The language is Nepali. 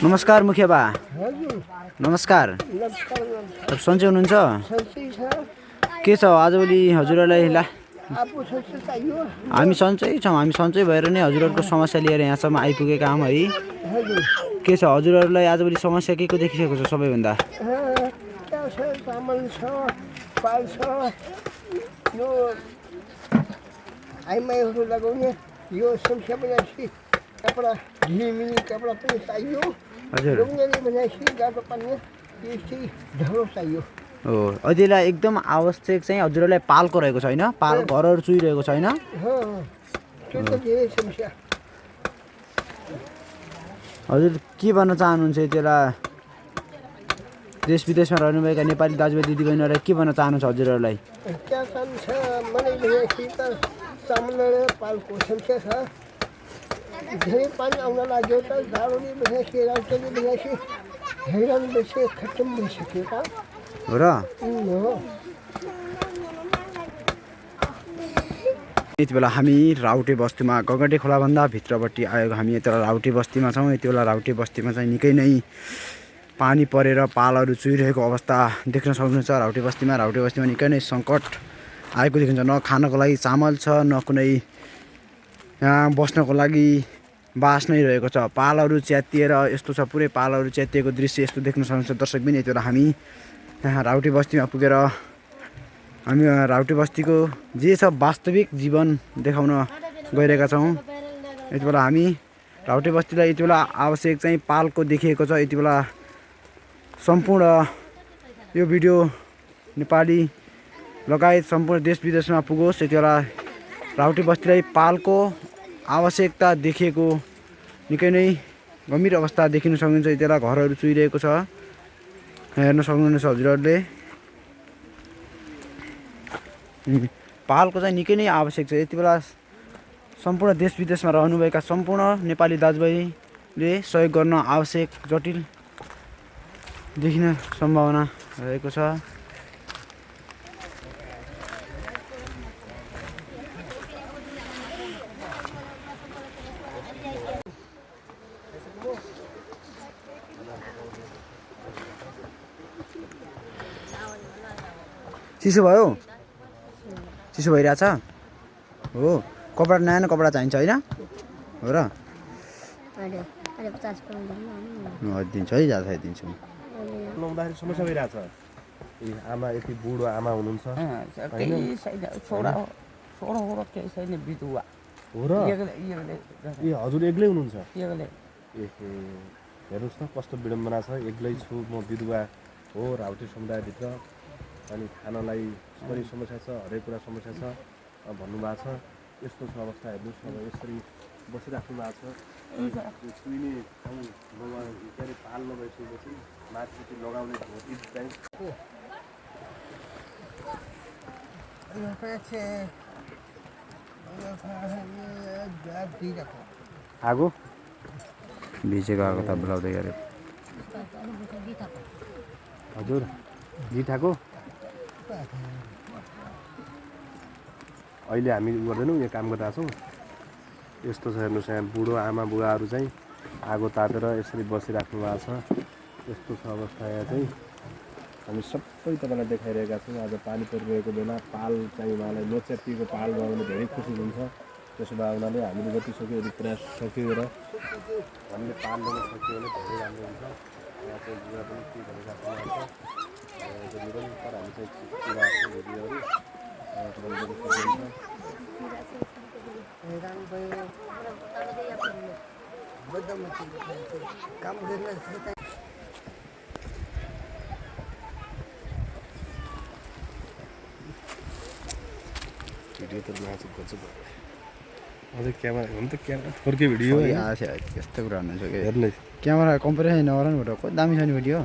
नमस्कार मुखिया बा। नमस्कार। सन्चै हुनुहुन्छ? के छ आजभोलि हजुरहरूलाई? ला हामी सन्चै छौँ। हामी सन्चै भएर नै हजुरहरूको समस्या लिएर यहाँसम्म आइपुगेका हौँ है। के छ हजुरहरूलाई आजभोलि समस्या के को देखिसकेको छ सबैभन्दा? आइमाईहरू लगाउने यो समस्या पनि कपडा झिलिमिली कपडा पनि चाहियो। हजुर ढुङ्गाले भनेपछि गाडो पानी त्यस्तै ढलो चाहियो। हो अहिलेलाई एकदम आवश्यक चाहिँ हजुरहरूलाई पालको रहेको छैन, पाल घरहरू चुइरहेको छैन। त्यो त धेरै समस्या। हजुर के भन्न चाहनुहुन्छ यतिबेला देश विदेशमा रहनुभएका नेपाली दाजुभाइ दिदीबहिनीहरूलाई के भन्न चाहनुहुन्छ हजुरहरूलाई? क्या चाहन्छ मलाई भनेपछि त सामान्य पालको समस्या छ। धेरै पानी आउन लाग्यो त जाडोले भनेपछि राउटले भनेपछि हैरान भइसक्यो, खत्तम भइसक्यो त हो र। यति बेला हामी राउटे बस्तीमा गगटे खोलाभन्दा भित्रपट्टि आएको हामी यति बेला राउटे बस्तीमा छौँ। यति बेला राउटे बस्तीमा चाहिँ निकै नै पानी परेर पालहरू चुइरहेको अवस्था देख्न सक्नुहुन्छ। राउटे बस्तीमा निकै नै सङ्कट आएको देखिन्छ। न खानको लागि चामल छ, न कुनै यहाँ बस्नको लागि बास नै रहेको छ। पालहरू च्यातिएर यस्तो छ, पुरै पालहरू च्यातिएको दृश्य यस्तो देख्न सक्नुहुन्छ दर्शक पनि। यति बेला हामी यहाँ राउटे बस्तीमा पुगेर हामी राउटे बस्तीको जे छ वास्तविक जीवन देखाउन गइरहेका छौँ। यति बेला हामी राउटे बस्तीलाई यति बेला आवश्यक चाहिँ पालको देखिएको छ। यति बेला सम्पूर्ण यो भिडियो नेपाली लगायत सम्पूर्ण देश विदेशमा पुगोस्। यति बेला राउटे बस्तीलाई पालको आवश्यकता देखिएको निकै नै गम्भीर अवस्था देखिन सक्नुहुन्छ। यति बेला घरहरू चुइरहेको छ, हेर्न सक्नुहुनेछ हजुरहरूले। पालको चाहिँ निकै नै आवश्यक छ। यति बेला सम्पूर्ण देश विदेशमा रहनुभएका सम्पूर्ण नेपाली दाजुभाइले सहयोग गर्न आवश्यक, जटिल देखिन सम्भावना रहेको छ। चिसो भयो? चिसो भइरहेछ हो? कपडा नयाँ कपडा चाहिन्छ होइन? हो र। दिन्छु है, जाँदा दिन्छु। लाउँदाखेरि समस्या भइरहेछ। आमा यति बुढो आमा हुनुहुन्छ हो र। ए हजुर एक्लै हुनुहुन्छ? ए हेर्नुहोस् त कस्तो विडम्बना छ। एक्लै छु म, विधवा हो राउटे समुदायभित्र। अनि खानलाई पनि समस्या छ, हरेक कुरा समस्या छ भन्नुभएको छ। यस्तो छ अवस्था हेर्नुहोस्। अब यसरी बसिराख्नु भएको छ। सुइने ठाउँ के अरे पाल नभइसकेपछि माथि लगाउने धोती चाहिँ आगो भिजेको आगो त बोलाउँदै गऱ्यो हजुर। जिठाको अहिले हामी गर्दैनौँ, यहाँ काम गरिरहेको छौँ। यस्तो छ हेर्नुहोस्, यहाँ बुढो आमा बुवाहरू चाहिँ आगो तापेर यसरी बसिराख्नु भएको छ। यस्तो छ अवस्था। यहाँ चाहिँ हामी सबै तपाईँलाई देखाइरहेका छौँ। आज पानी परिरहेको बेला पाल चाहिँ उहाँलाई नच्यातिएको पाल भयो भने धेरै खुसी हुन्छ। त्यसो भए हुनाले हामीले जति सक्यो यदि प्रयास सकेर हामीले पाल ल्याउन सक्यो भने धेरै राम्रो हुन्छ। यहाँ चाहिँ बुवा पनि के भनिराख्नु भएको छ, निरन्तर हामी चाहिँ चिराएको भिडियोहरू तपाईँले देख्न सक्नुहुन्छ। भिडियो त नाच गर्छु अझै क्यामेरा हुन त क्यामेरा फोरके भिडियो यस्तो कुरा हुनुहुन्छ कि हेर्नुहोस्। क्यामेरा कम्पेरिजन नगर नि। दामी छ नि भिडियो।